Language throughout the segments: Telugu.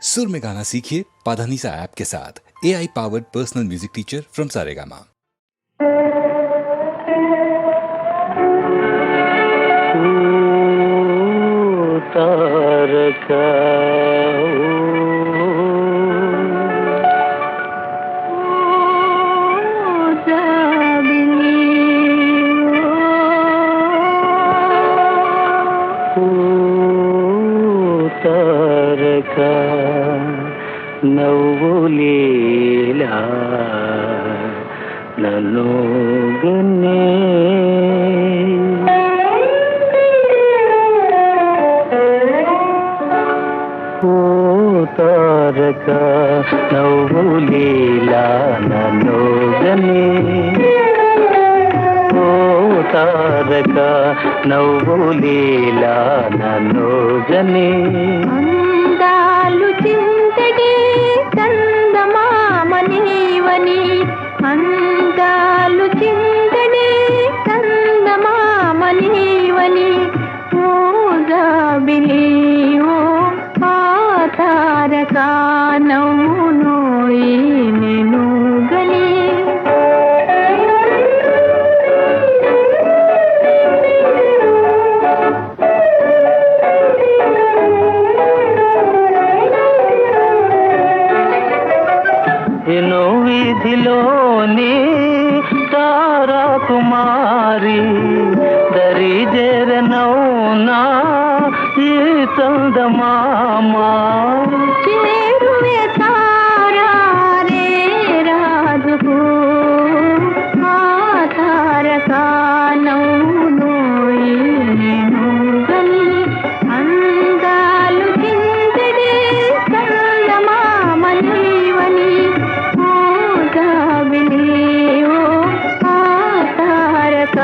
सुर में गाना सीखिए पाधानीसा ऐप के साथ। AI powered personal music teacher from Saregama. तारका तारका నవ్వులేలా నన్ను గన్నే ఓ తారక నవ్వులేలా నన్ను గన్నే ఓ తారక నవ్వులేలా నన్ను గన్నే చందమామనీవని అందాలు చిందడే చందమామనీవని ఓ జాబిలి ఓ తారక నవ్వునోయి నేను గని ఎన్నో వీధిలోని తారా కుమారి దరి జరనౌనా ఈ చందమామా చేరువే తారా రే రాజుకు ఆ తారక నవ్వునోయి నేను గని అందాలు చిందడే చందమామనీవని ఓ జాబిలి ఓ ఆ తారక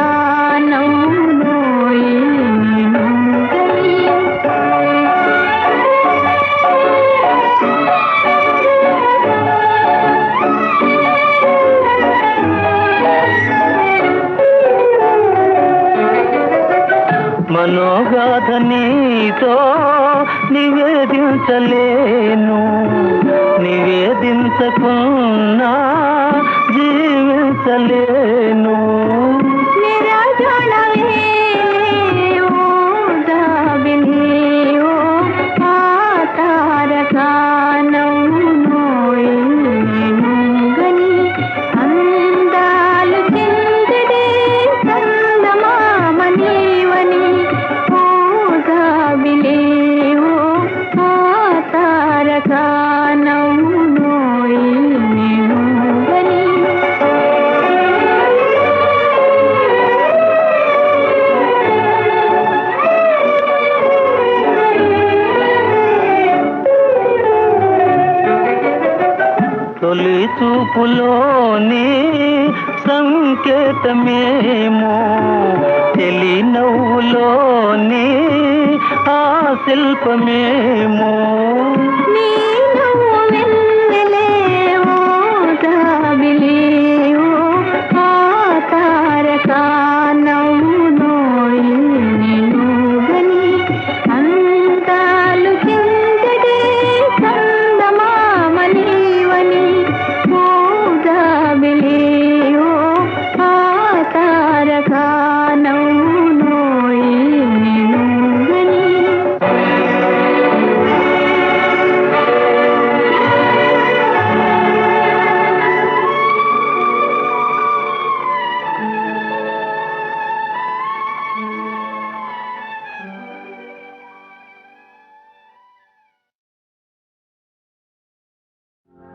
నవ్వునోయి నేను గని మనోగాథ నీతో నివేదించలేను నివేదించకున్నా జీవించలేను నిరాజనవే ఓ జాబిలి ఓ ఆ తారక నవ్వునోయి నేను గని అందాలు చిందడే చందమామనీవని ఓ జాబిలి ఓ ఆ తారక నవ్వునోయి నేను గని తొలి చూపులోని సంకేతమేమో తెలి నవ్వులోని ఆ శిల్పమేమో నీ నవ్వు వెన్నెలే ఓ జాబిలి ఓ ఆ తారక నవ్వునోయి నేను గని అందాలు చిందడే చందమామనీవని ఓ జాబిలి ఓ ఆ తారక నవ్వునోయి నేను గని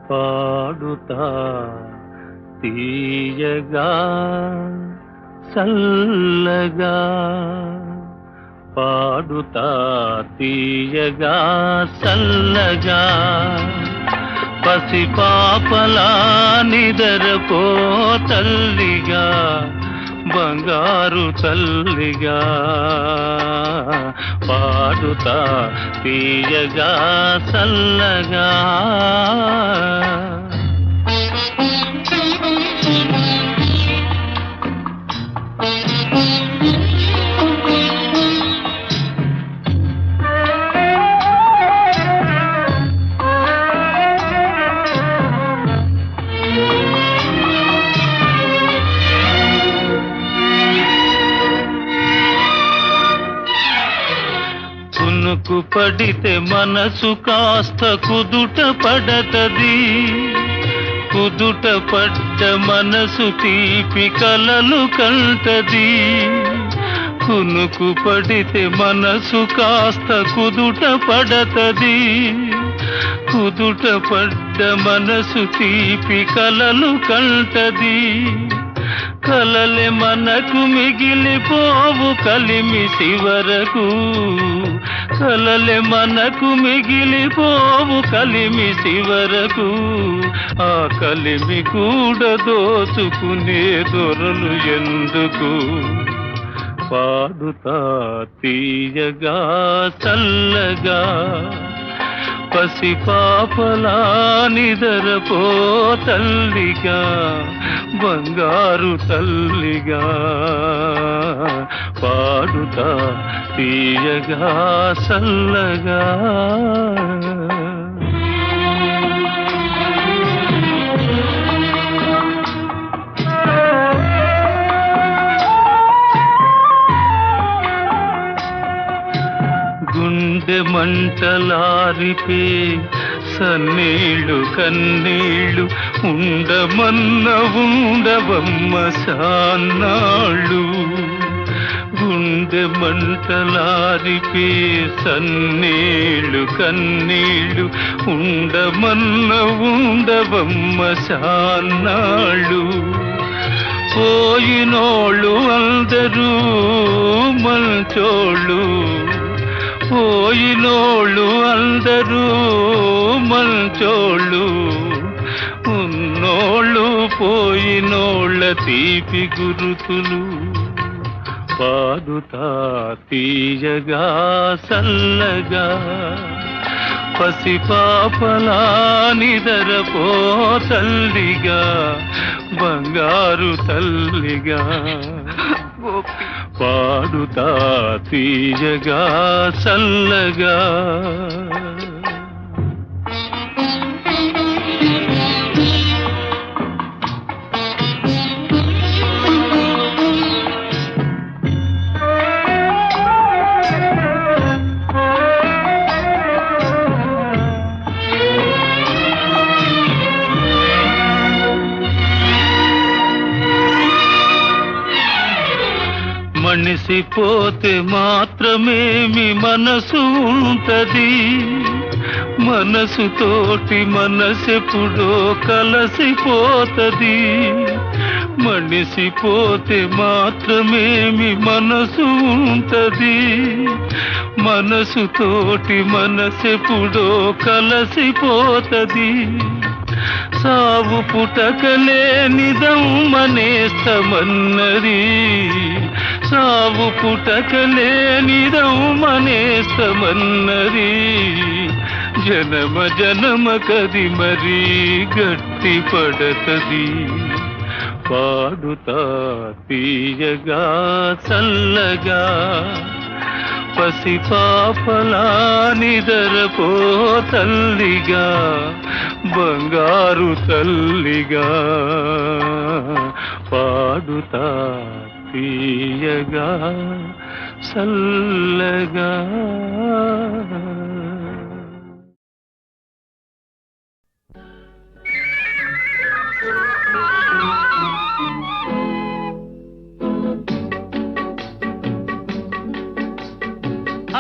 పాడుతా తీయగా చల్లగా పాడుతా తీయగా చల్లగా పసిపాపలా నిదరపో తల్లిగా బంగారు తల్లిగా పాడుతా తీయగా చల్లగా కునుకు పడితే మనసు కాస్త కుదుట పడతది, కుదుట పడ్డ మనసు తీపి కలలు కంటది. కునుకు పడితే మనసు కాస్త కుదుట పడతది, కుదుట పడ్డ మనసు తీపి కలలు కంటది. కలలే మనకు మిగిలిపోవు కలిమి చివరకు, కలలే మనకు మిగిలిపోవు కలిమి చివరకు. ఆ కలిమి కూడా దోచుకునే దొరలు ఎందుకు? పాడుతా తీయగా చల్లగా పసిపాపలా నిదరపో తల్లిగా, బంగారు తల్లిగా. పాడుతా తీయగా చల్లగా. గుండె మంటలారిపే సన్నీళ్ళు కన్నీళ్ళు ఉండమన్న ఉండవమ్మ సాన్నాళ్ళు. గుండె మంటలారిపే సన్నీళ్ళు కన్నీళ్ళు ఉండమన్న ఉండవమ్మ సాన్నాళ్ళు. పోయినోళ్ళు అందరూ మంచోళ్ళు, పోయినోళ్ళు అందరూ మంచోళ్ళు. ఉన్నోళ్ళు పోయినోళ్ళ తీపి గురుతులు. పాడుతా తీయగా చల్లగా పసిపాపలా నిదరపో తల్లిగా, బంగారు తల్లిగా. పాడుతా తీయగా చల్లగా. మనిసిపోతే మాత్రమేమి మనసు ఉంటది, మనసుతోటి మనసెప్పుడో కలసిపోతది. మనిసిపోతే మాత్రమేమి మనసు ఉంటది, మనసుతోటి మనసెప్పుడో కలసిపోతది. సావు పుటకలేనిదమ్మనేస్తమన్నది, సావు పుటకలేనిదమ్మనేస్తమన్నది. జనమ జనమ కది మరీ గట్టి పడతది. పాడుతా తీయగా చల్లగా పసిపాపలా నిదరపో తల్లిగా, బంగారు తల్లిగా. పాడుతా తీయగా చల్లగా.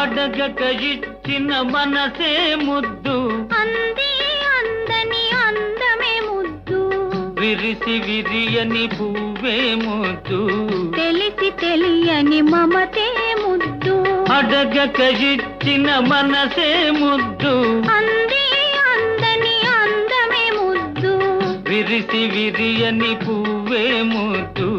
అడగక ఇచ్చిన మనసే ముద్దు, అంది అందని అందమే ముద్దు, విరిసి విరియని పువ్వే ముద్దు, తెలిసి తెలియని మమతే ముద్దు. అడగక ఇచ్చిన మనసే ముద్దు, అంది అందని అందమే ముద్దు, విరిసి విరియని పువ్వే ముద్దు,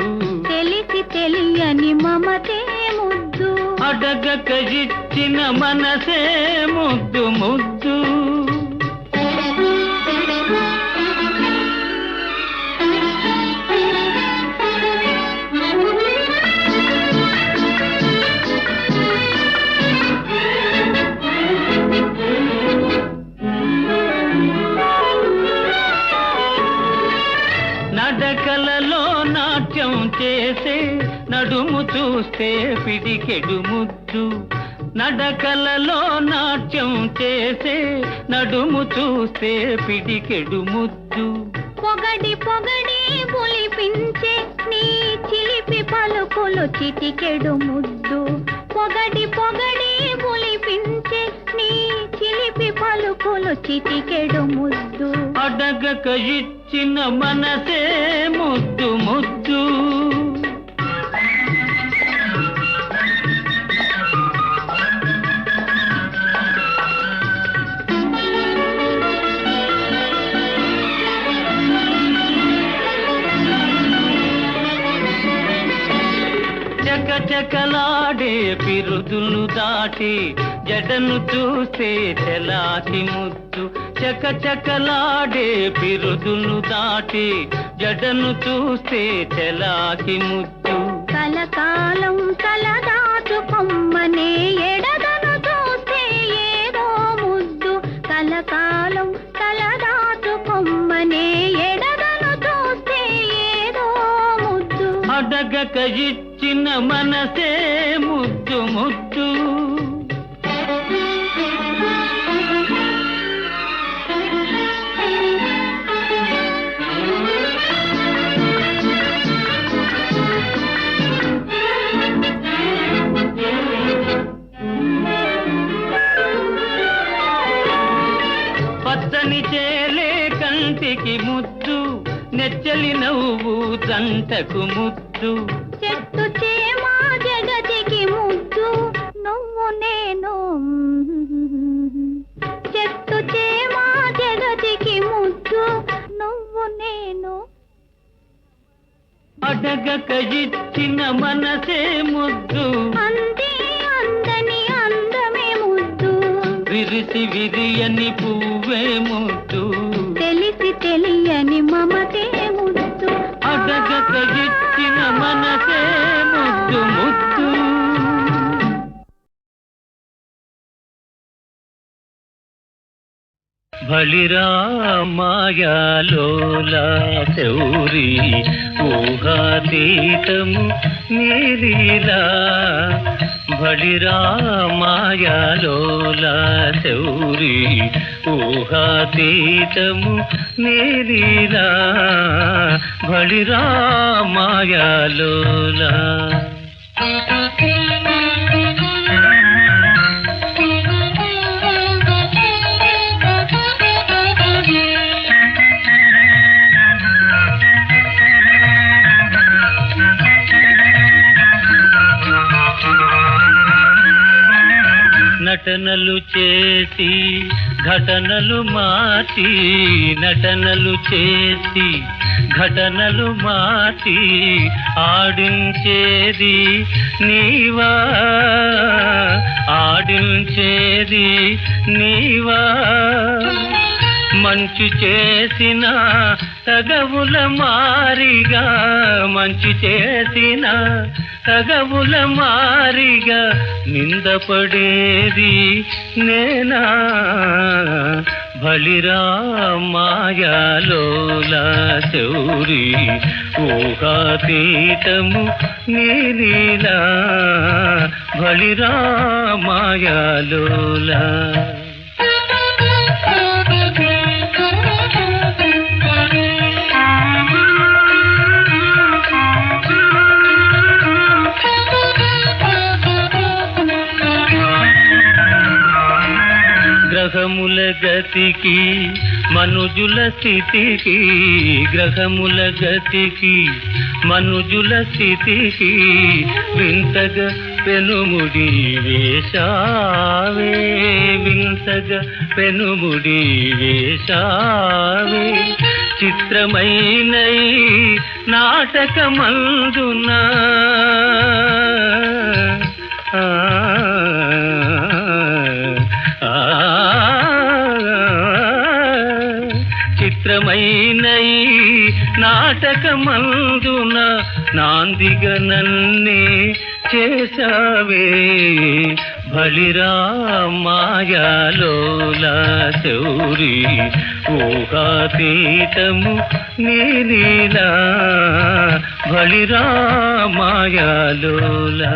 తెలిసి తెలియని మమతే ముద్దు. అడగక ఇచ్చిన మనసే ముద్దు ముద్దు. నడకలలో నాట్యం చేసే నడుము చూస్తే పిడికెడు ముద్దు, నడకలలో నాట్యం చేసే నడుము చూస్తే పిడికెడు ముద్దు. పొగడి పొగడి పులిపించే నీ చిలిపి పలుకులు చిటికెడు ముద్దు. పొగడి పొగడి పులిపించే నీ చిలిపి పలుకులు చిటికెడు ముద్దు. అడగక ఇచ్చిన మనసే ముద్దు ముద్దు. చకచకలాడే పిరుదులు దాటి జడను చూస్తే చెలాకి ముద్దు. చకచకలాడే పిరుదులు దాటి జడను చూస్తే చెలాకి ముద్దు. కలకాలం తలదాచుకొమ్మనే ఎడదను చూస్తే ఏదో ముద్దు. కలకాలం తలదాచుకొమ్మనే ఎడదను చూస్తే ఏదో ముద్దు. అడగక ఇచ్చిన మనసే ముద్దు ముద్దు. పచ్చని చేలే కంటికి ముద్దు, నెచ్చలి నవ్వు జంటకు ముద్దు. చెట్టు చేమా జగతికి ముద్దు, నువ్వు నేను. చెట్టు చేమా జగతికి ముద్దు, నువ్వు నేను. అడగక ఇచ్చిన మనసే ముద్దు, అంది అందని అందమే ముద్దు. విరిసి విరియని పువ్వే ముద్దు. తెలిసి తెలియని మమతే ముద్దు. అడగక ఇచ్చిన మనసే ముద్దు ముద్దు. బలిరా మాయాలోలా శౌరి ఊహాతీతము నీలీలా. బలిరా మాయాలోలా శౌరి ఊహాతీతము నీలీలా. బలిరా మాయాలోలా. నటనలు చేసి ఘటనలు మార్చి, నటనలు చేసి ఘటనలు మార్చి ఆడించేది నీవా, ఆడించేది నీవా. మంచు చేసిన తగవుల మారిగా, మంచు చేసిన తగవుల మారిగా నిందపడేది నేనా. బలిరా మాయాలోలా శౌరి ఊహాతీతము నీలీలా. బలిరా మాయాలోలా. గ్రహముల గతికి మనుజుల స్థితికి, గ్రహముల గతికి మనుజుల స్థితికి వింతగా పెనుముడి వేశావే, వింతగా పెనుముడి వేశావే. చిత్రమైన నాటకమందునా చిత్రమైన నాటకమందున నాందిగా నన్నే చేశావే. బలిరా మాయాలోలా శౌరి ఊహాతీతము నీలీలా. బలిరా మాయాలోలా.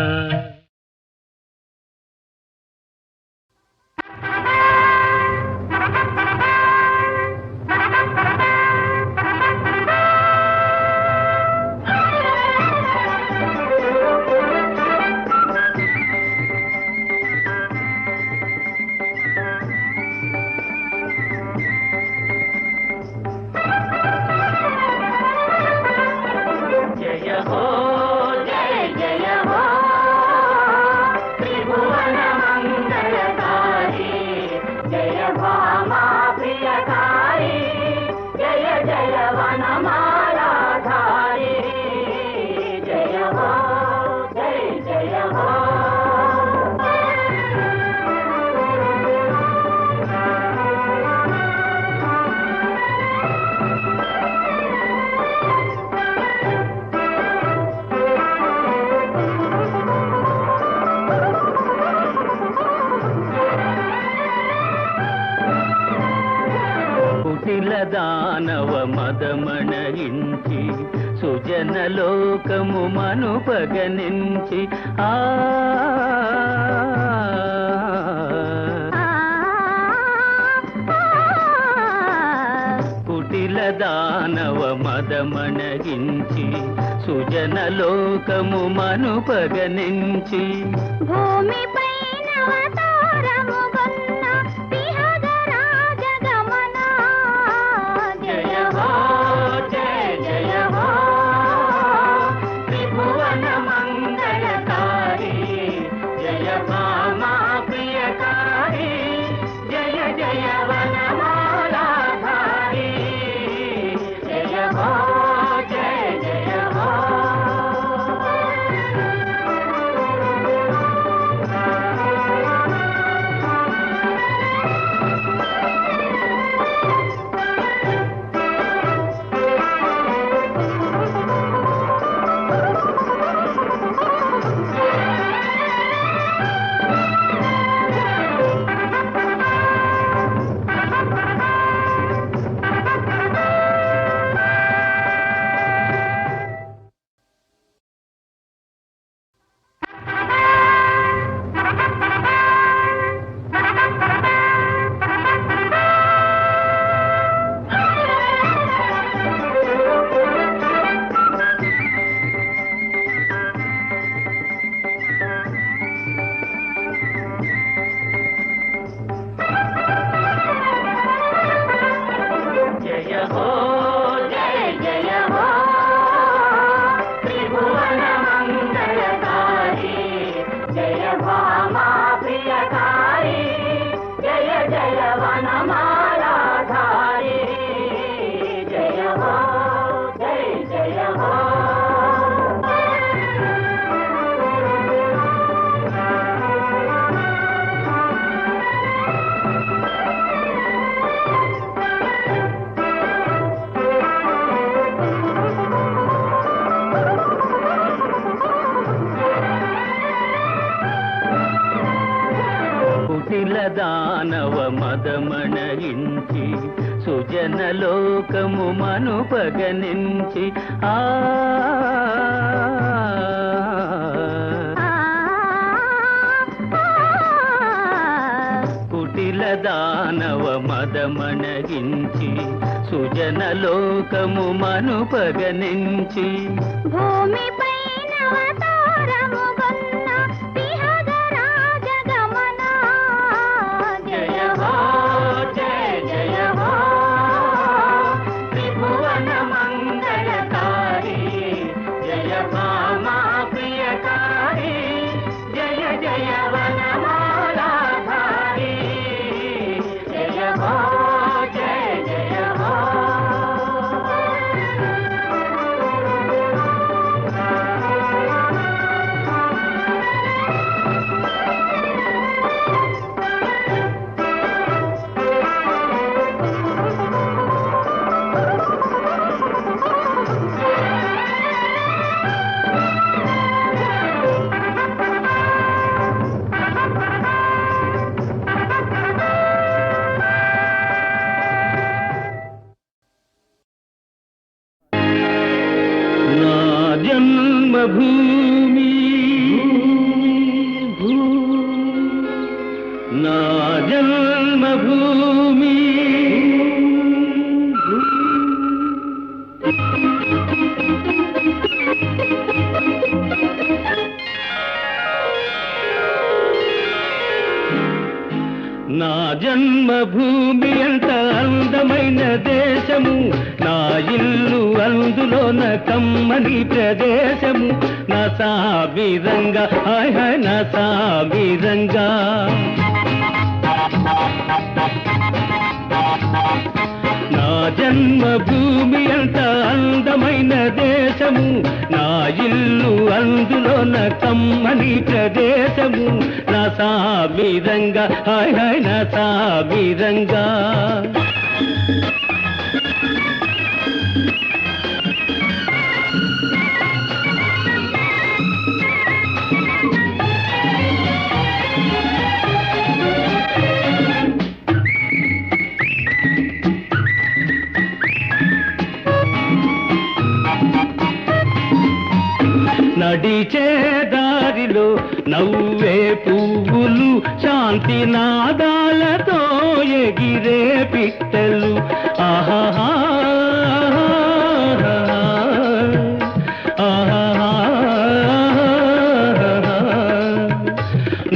కుటిల దానవ మదమణగించి సుజన లోకము మనుపగనించి ఆ కుటిల దానవ మదమణగించి సుజన లోకము మనుపగనించి భూమి పైన అవతారము గొన్న విహగరాజ గమన జయ హో జయ జయ హో త్రిభువన మంగళకారి జయ భామా ప్రియకారి జయ జయ వనమాలాధారి జయ హో జయ జయ హో జయ హో జయ జయ హో త్రిభువన మంగళకారి జయ భామా ప్రియకారి జయ జయ వనమాలాధారి జయ హో జయ జయ హో కుటిల దానవ మదమణగించి సుజన లోకము మనుపగనించి ఆ కుటిల దానవ మదమణగించి సుజన లోకము మనుపగనించి భూమి పైన అవతారము గొన్న విహగరాజ గమన జయ హో జయ జయ హో త్రిభువన మంగళకారి జయ భామా ప్రియకారి జయ జయ వనమాలాధారి జయ హో జయ జయ హో నా జన్మభూమి నా జన్మభూమి నా జన్మభూమి అంత అందమైన దేశము నా ఇల్లు అందులోన కమ్మని ప్రదేశము నా సామిరంగా హాయ్ హాయ్ నా సామిరంగా నా జన్మభూమి అంత అందమైన దేశము నా ఇల్లు అందులోన కమ్మని ప్రదేశము నా సామిరంగా హాయ్ హాయ్ నా సామిరంగా నడిచే దారిలో నవ్వే పువ్వులు శాంతి నాదాలతో ఎగిరే పిట్టలు ఆహా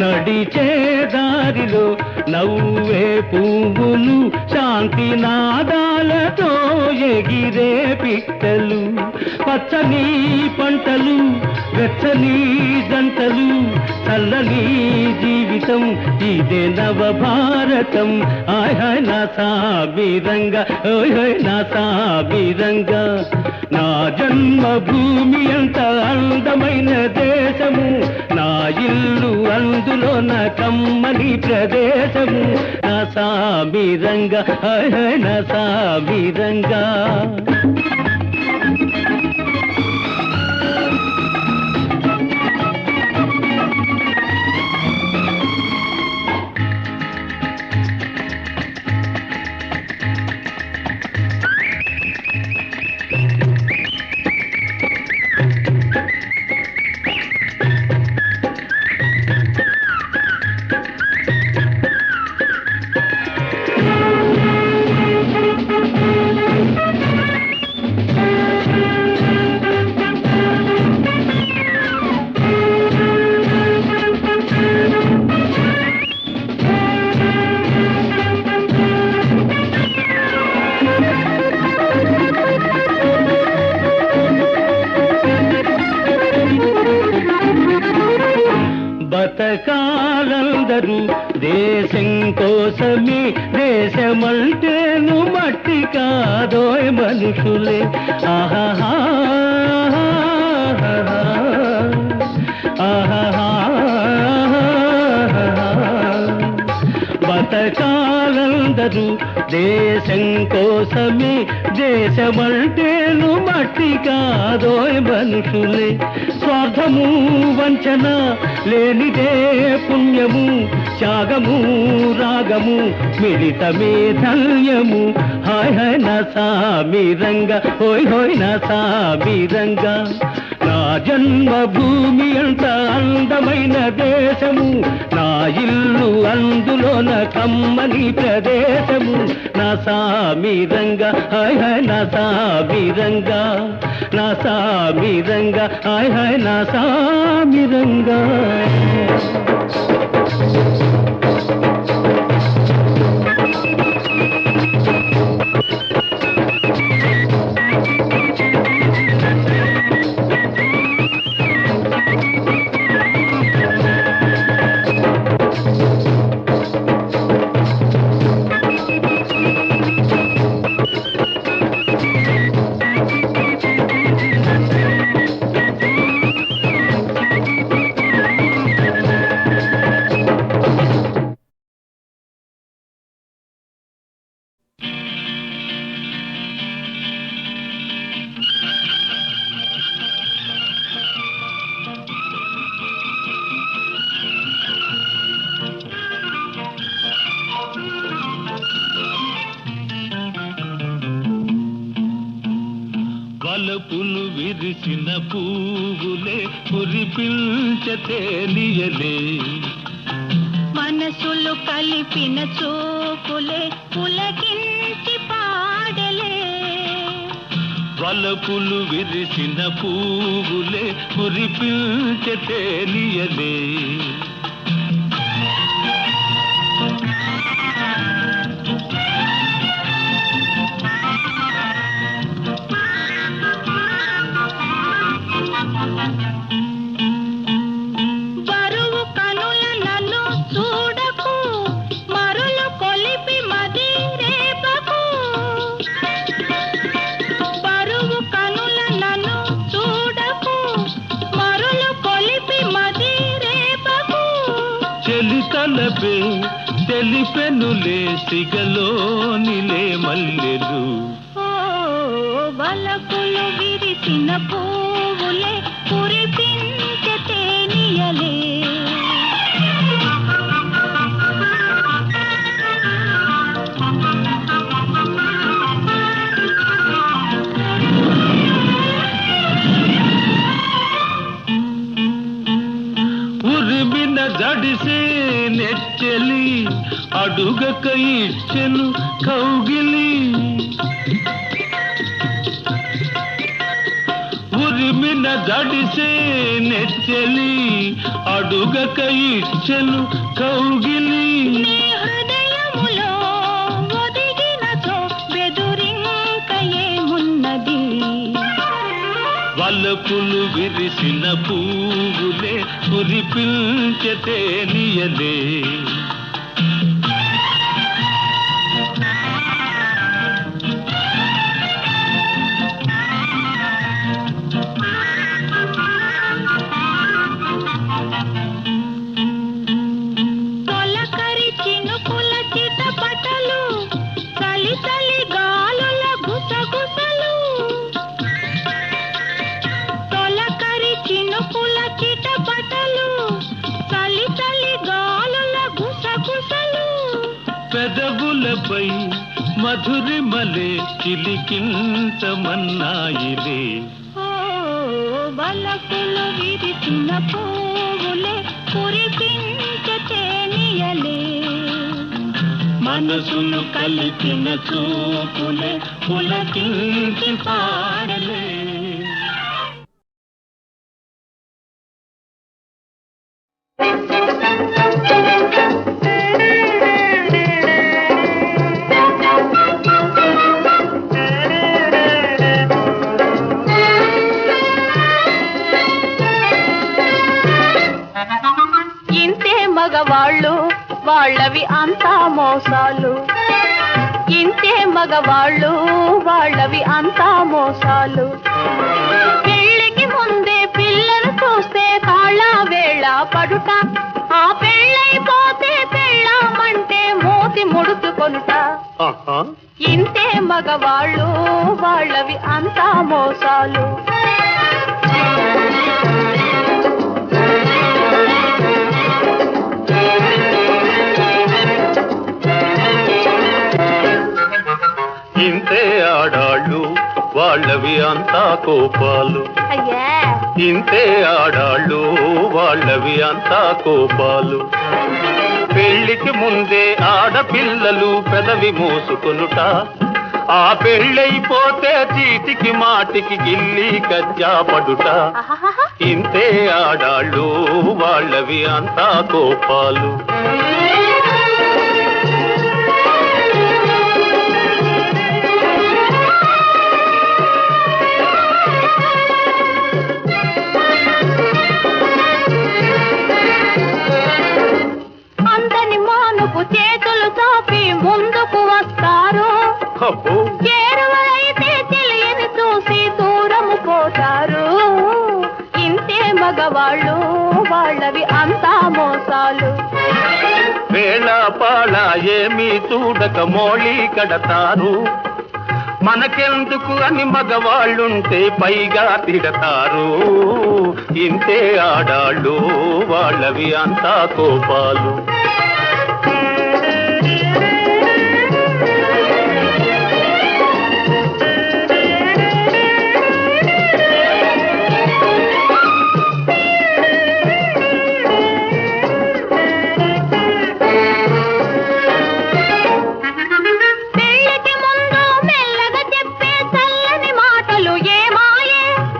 నడిచే దారిలో నవ్వే పువ్వులు శాంతి నాదాలతో ఎగిరే పిట్టలు పచ్చని పంటలు వెచ్చని జంటలు చల్లని జీవితం ఇదే నవ భారతం హాయ్ హాయ్ నా సాబిరంగా ఓయ్ హాయ్ నా సాబిరంగా నా జన్మభూమి అంత అందమైన దేశము నా ఇల్లు అందులోన కమ్మని ప్రదేశము నా సాబిరంగా హాయ్ హాయ్ నా సాబిరంగా బతకాలందరూ దేశం కోసమే దేశమంటేను మట్టి కాదోయ్ మనుషులే ఆహా బతకాలందరూ దేశం కోసమే దేశమంటేను మట్టి కాదోయ్ మనుషులే స్వార్థము వంచన లేనిదే పుణ్యము త్యాగము రాగము మిళితమే ధన్యము హాయ్ హాయ్ నా సాబిరంగా హోయ్ హోయ్ నా సాబిరంగా నా జన్మభూమి అంత అందమైన దేశము నా ఇల్లు అందులోన కమ్మని ప్రదేశము నా సాబిరంగా హాయ్ హాయ్ నా సాబిరంగా నా సాబిరంగా హాయ్ హాయ్ నా సాబిరంగా వలపులు విరిసిన పువ్వులే కురిపించతేలియలే మనసులు కలిపిన చూపులే పులకించి పాడలే వలపులు విరిసిన పువ్వులే కురిపించతేలియలే బరువు కనుల నన్ను చూడకు మరులు కొలిపి మది రేపకు బరువు కనుల నన్ను చూడకు మరులు కొలిపి మది రేపకు చెలితలపే తెలిపెనులే సిగలోనిలే మల్లెలు వలపులు విరిసిన పువ్వులే కురిపించతేనియలే అడుగక ఇచ్చెను కౌగిలి ఉరిమిన దడిసే నెచ్చెలి అడుగక ఇచ్చెను కౌగిలి నీ హృదయములో ఒదిగినతో బెదురింక ఏమున్నది వలపులు విరిసిన పువ్వులే కురిపించతే నియలే తొలకరి చినుకుల చిటపటలు చలి చలి గాలుల గుసగుసలు తొలకరి చినుకుల చిటపటలు చలి చలి గాలుల గుసగుసలు పెదవులపై మధురిమలే చిలికించమన్నాయిలే ఓ వలపులు విరిసిన పువ్వులే కురిపించతేనియలే మనసును కలిపిన చూపులే పులకించి పాడలే ఇంతే మగవాళ్ళు వాళ్ళవి అంతా మోసాలు ఇంతే మగవాళ్ళు వాళ్ళవి అంతా మోసాలు పెళ్ళికి ముందే పిల్లలు చూస్తే కాళ్ళ వేళ పడుట ఆ పెళ్ళైపోతే పెళ్ళామంటే మూతి ముడుచుకొనుట ఇంతే మగవాళ్ళు వాళ్ళవి అంతా మోసాలు ఇంతే ఆడాళ్ళు వాళ్ళవి అంతా కోపాలు అయ్యా ఇంతే ఆడాళ్ళు వాళ్ళవి అంతా కోపాలు పెళ్లికి ముందే ఆడపిల్లలు పెదవి మోసుకొనుట ఆ పెళ్ళైపోతే చీటికి మాటికి గిల్లి కజ్జా పడుట ఇంతే ఆడాళ్ళు వాళ్ళవి అంతా కోపాలు అందని మానుకు చేతులు చాపి ముందుకు వస్తారు చేరువైతే తెలియని చూసి దూరము పోతారు ఇంతే మగవాళ్ళు వాళ్ళవి అంతా మోసాలు వేళ పాళ ఏమీ చూడక మోళీ కడతారు మనకెందుకు అని మగవాళ్ళుంటే పైగా తిడతారు ఇంతే ఆడాళ్ళు వాళ్ళవి అంతా కోపాలు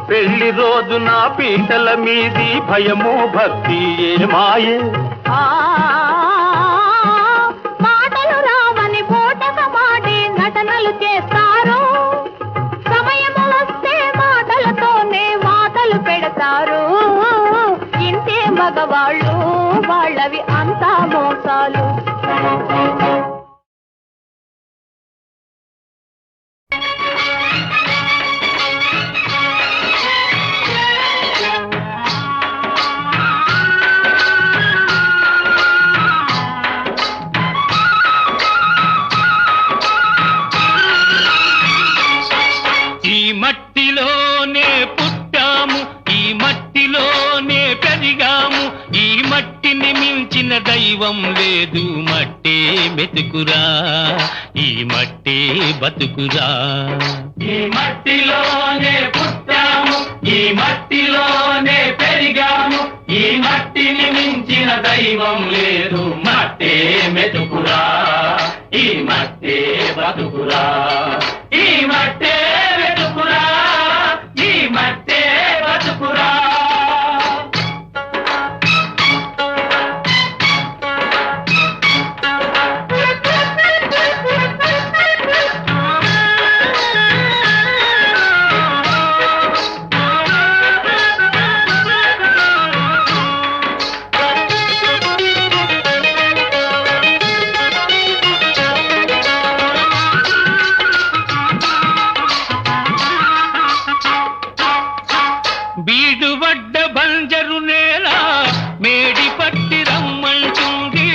పెళ్లి రోజు నా పీటల మీది భయము భక్తి ఏమాయే మాటలు రావని పూటక మాటి నటనలు చేస్తారు సమయము వస్తే మాటలతోనే మాటలు పెడతారు ఇంతే మగవాళ్ళు వాళ్ళవి అంతా మోసాలు ఈ మట్టిలోనే పుట్టాము ఈ మట్టిలోనే పెరిగాము ఈ మట్టిని మించిన దైవం లేదు మట్టే మెతుకురా ఈ మట్టే బతుకురా ఈ మట్టిలోనే పుట్టాము ఈ మట్టిలోనే పెరిగాము ఈ మట్టిని మించిన దైవం లేదు మట్టే మెతుకురా మట్టే బతుకురా, ఈ మట్టే వెతుకురా, ఈ మట్టే బతుకురా. బీడువడ్డ బంజరు నేల మేడి పట్టి రమ్మంటుంది,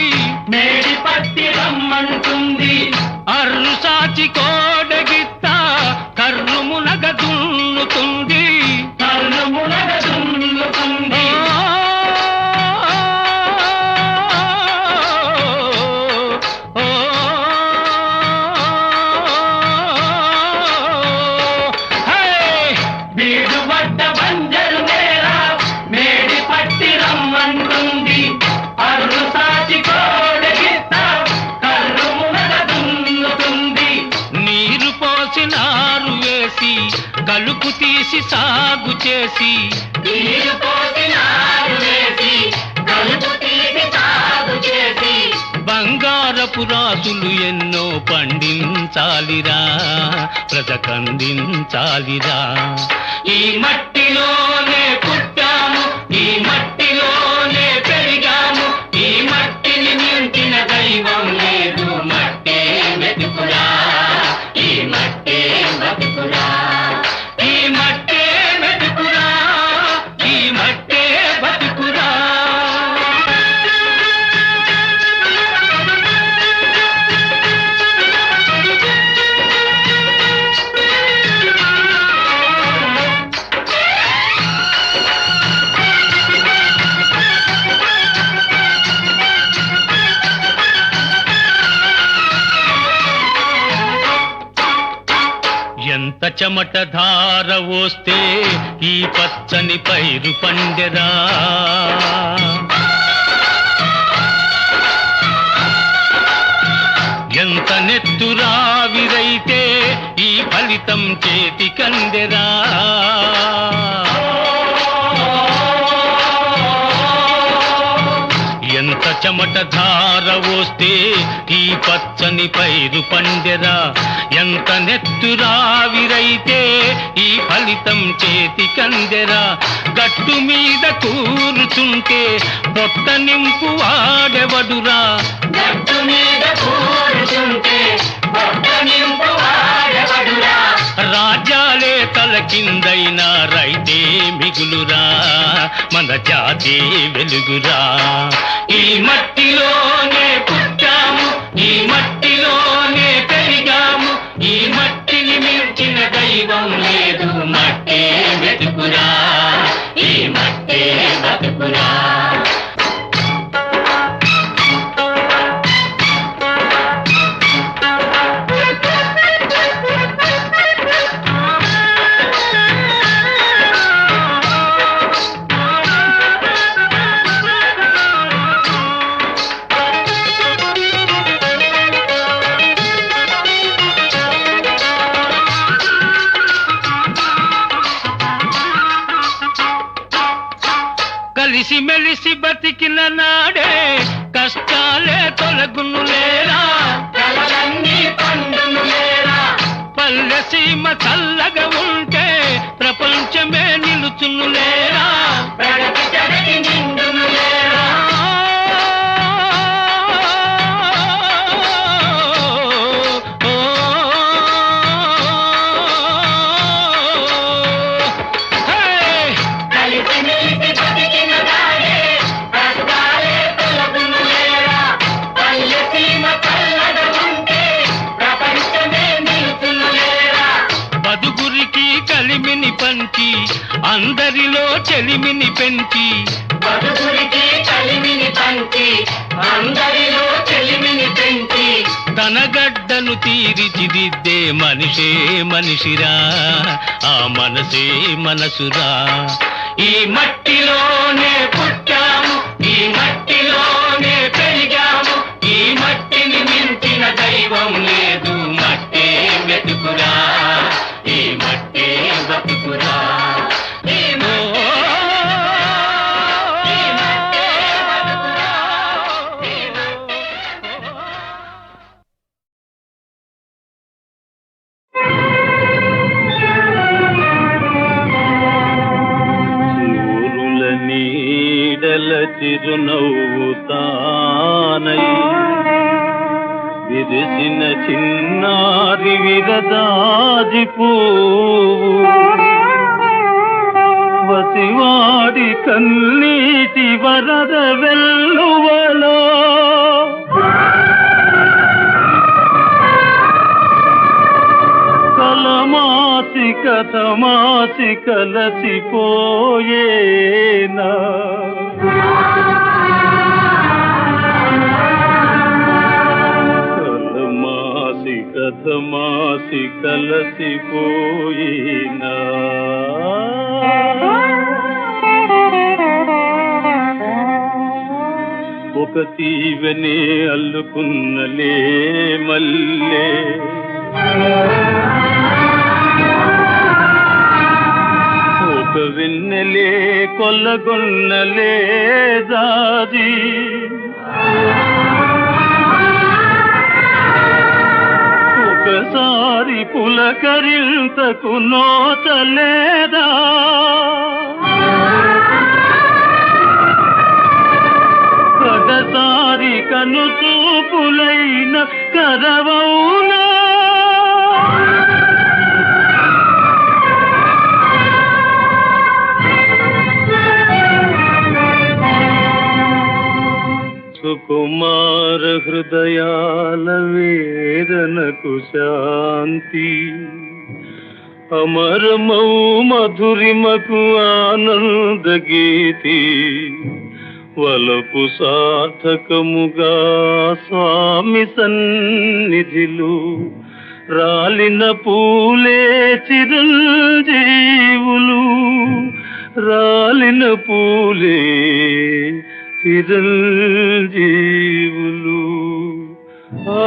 మేడి పట్టి రమ్మంటుంది. అర్రు సాచి కోడగిత్త కర్రు మునగ దున్నుతుంది, కర్రు మునగ దున్నుతుంది. బీడువడ్డ బంజరు నేల మేడి పట్టి రమ్మంటుంది, అర్రు సాచి కోడగిత్త కర్రు మునగ దున్నుతుంది. నీరు పోసి నారు వేసి కలుపు తీసి సాగు చేసి, నీరు పోసి నారు వేసి కలుపు తీసి సాగు చేసి, బంగారపు రాసులు ఎన్నో పండించాలిరా, ప్రజకందించాలిరా. ఈ మట్టిలోనే పుట్టాము, ఈ మట్టిలోనే పెరిగాము, ఈ మట్టిని మించిన దైవం లేదు. మట్టే వెతుకురా, ఈ మట్టే బతుకురా, ఈ మట్టే వెతుకురా, ఈ మట్టే బతుకురా. ఎంత చెమట ధార వస్తే ఈ పచ్చని పైరు పండెరా, ఎంత నెత్తురావిరైతే ఈ ఫలితం చేతికందెరా. ఎంత చెమట ధార వస్తే ఈ పచ్చని పైరు పండెరా, ఎంత నెత్తురావిరైతే ఈ ఫలితం చేతికందెరా. గట్టు మీద కూర్చుంటే పొట్ట నింపు వాడెవడురా, గట్టు మీద కూర్చుంటే పొట్ట నింపు వాడెవడురా. రాజ్యాలే తల కిందైనా రైతే మిగులురా, మన జాతి వెలుగురా. ఈ మట్టిలోనే పుట్టాము, ఈ మట్టిలోనే పెరిగాము, ఈ మట్టిని మించిన దైవం లేదు. మట్టే వెతుకురా, ఈ మట్టే బతుకురా. కలిసి మెలిసి బతికిన నాడే కష్టాలే తొలగును లేరా, కలలన్నీ పండును లేరా. పల్లె సీమ చల్లగా ఉంటే ప్రపంచమే నిలుచును లేరా, ప్రగతి జగతి నిండును లేరా. కలిమిని పంచి అందరిలో చెలిమిని పెంచి, బతుకురికి కలిమిని పంచి అందరిలో చెలిమిని పెంచి, తన గడ్డను తీర్చిదిద్దే మనిషే మనిషిరా, ఆ మనసే మనసురా. ఈ మట్టిలోనే పుట్టాము, ఈ మట్టిలోనే పెరిగాము, ఈ మట్టిని మించిన దైవం లేదు. చిరునవ్వు తానై విరిసిన చిన్నారి విరదాజి పువ్వు వసివాడి కన్నీటి వరద వెల్లువలో కలమాసి కథమాసి కలసిపోయేనా కలమాసి కథమాసి కలసిపోయేనా ఒక తీవనే అల్లుకున్నలే మల్లె ఒక వెన్నెలే కొల్లగొన్నలే జాజి ఒకసారి పులకరింతకు నోచలేదా కడసారి కనుచూపులైన కరవౌనా సుకుమార హృదయాల వేదనకు శాంతి అమరమౌ మధురిమకు ఆనంద గీతి వలపు సార్థకముగా స్వామి సన్నిధిలో రాలిన పూలే చిరంజీవులు రాలిన పూలే చిరంజీవులు ఆ